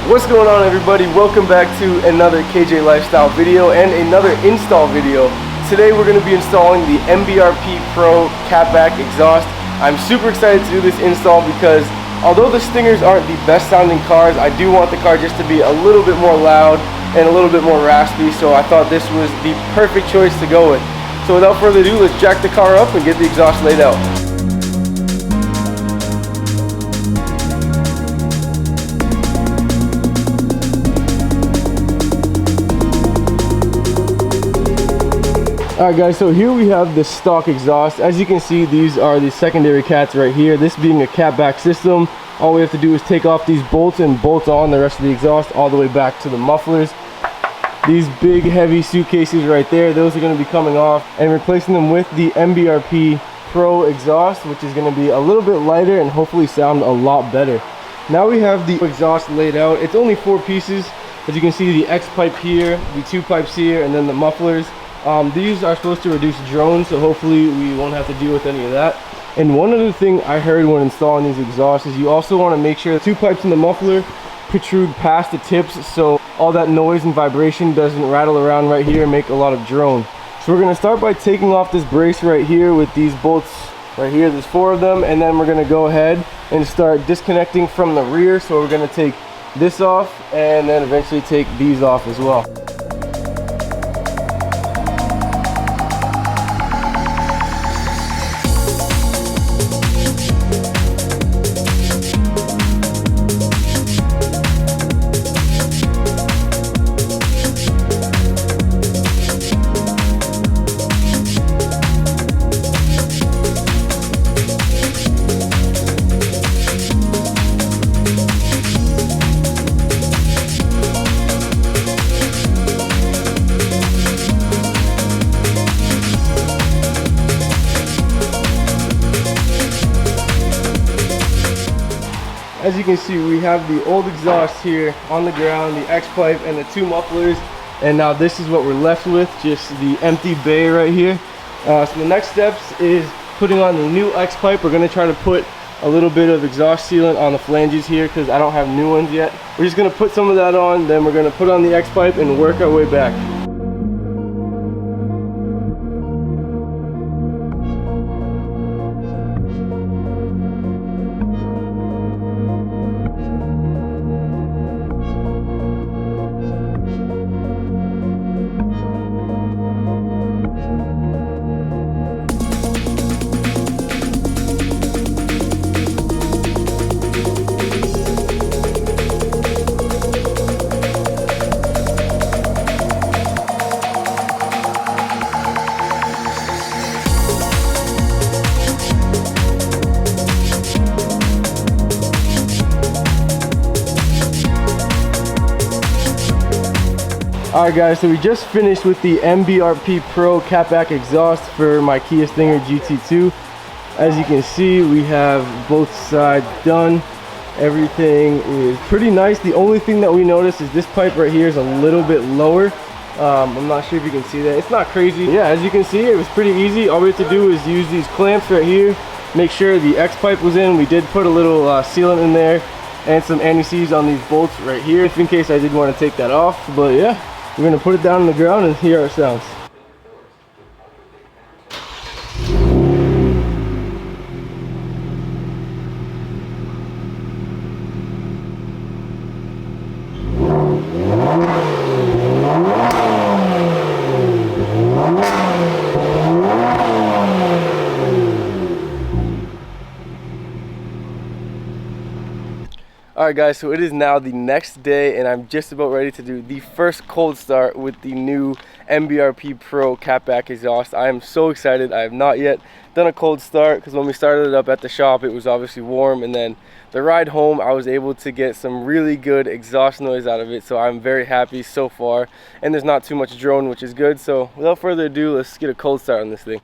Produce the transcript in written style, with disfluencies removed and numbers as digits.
What's going on, everybody? Welcome back to another KJ Lifestyle video and another install video. Today we're going to be installing the MBRP Pro Catback exhaust. I'm super excited to do this install because although the Stingers aren't the best sounding cars, I do want the car just to be a little bit more loud and a little bit more raspy, so I thought this was the perfect choice to go with. So without further ado, let's jack the car up and get the exhaust laid out. Alright guys, so here we have the stock exhaust. As you can see, these are the secondary cats right here. This being a catback system, all we have to do is take off these bolts and bolt on the rest of the exhaust all the way back to the mufflers. These big heavy suitcases right there, those are going to be coming off and replacing them with the MBRP Pro exhaust, which is going to be a little bit lighter and hopefully sound a lot better. Now we have the exhaust laid out. It's only 4 pieces. As you can see, the X pipe here, the 2 pipes here, and then the mufflers. These are supposed to reduce drones, so hopefully we won't have to deal with any of that. And one other thing I heard when installing these exhausts is you also want to make sure the 2 pipes in the muffler protrude past the tips, so all that noise and vibration doesn't rattle around right here and make a lot of drone. So we're going to start by taking off this brace right here with these bolts right here. There's 4 of them, and then we're going to go ahead and start disconnecting from the rear. So we're going to take this off and then eventually take these off as well. As you can see, we have the old exhaust here on the ground, the X pipe and the 2 mufflers, and now this is what we're left with, just the empty bay right here. So the next steps is putting on the new X pipe. We're going to try to put a little bit of exhaust sealant on the flanges here because I don't have new ones yet. We're just going to put some of that on, then we're going to put on the X pipe and work our way back. Alright guys, so we just finished with the MBRP Pro Catback exhaust for my Kia Stinger GT2. As you can see, we have both sides done. Everything is pretty nice. The only thing that we noticed is this pipe right here is a little bit lower. I'm not sure if you can see that. It's not crazy. Yeah, as you can see, it was pretty easy. All we have to do is use these clamps right here, make sure the X pipe was in. We did put a little sealant in there and some anti-seize on these bolts right here, if in case I did want to take that off. But yeah, we're going to put it down on the ground and hear our sounds. Alright guys, so it is now the next day and I'm just about ready to do the first cold start with the new MBRP Pro Catback exhaust. I am so excited. I have not yet done a cold start because when we started it up at the shop it was obviously warm, and then the ride home I was able to get some really good exhaust noise out of it, so I'm very happy so far, and there's not too much drone, which is good. So without further ado, let's get a cold start on this thing.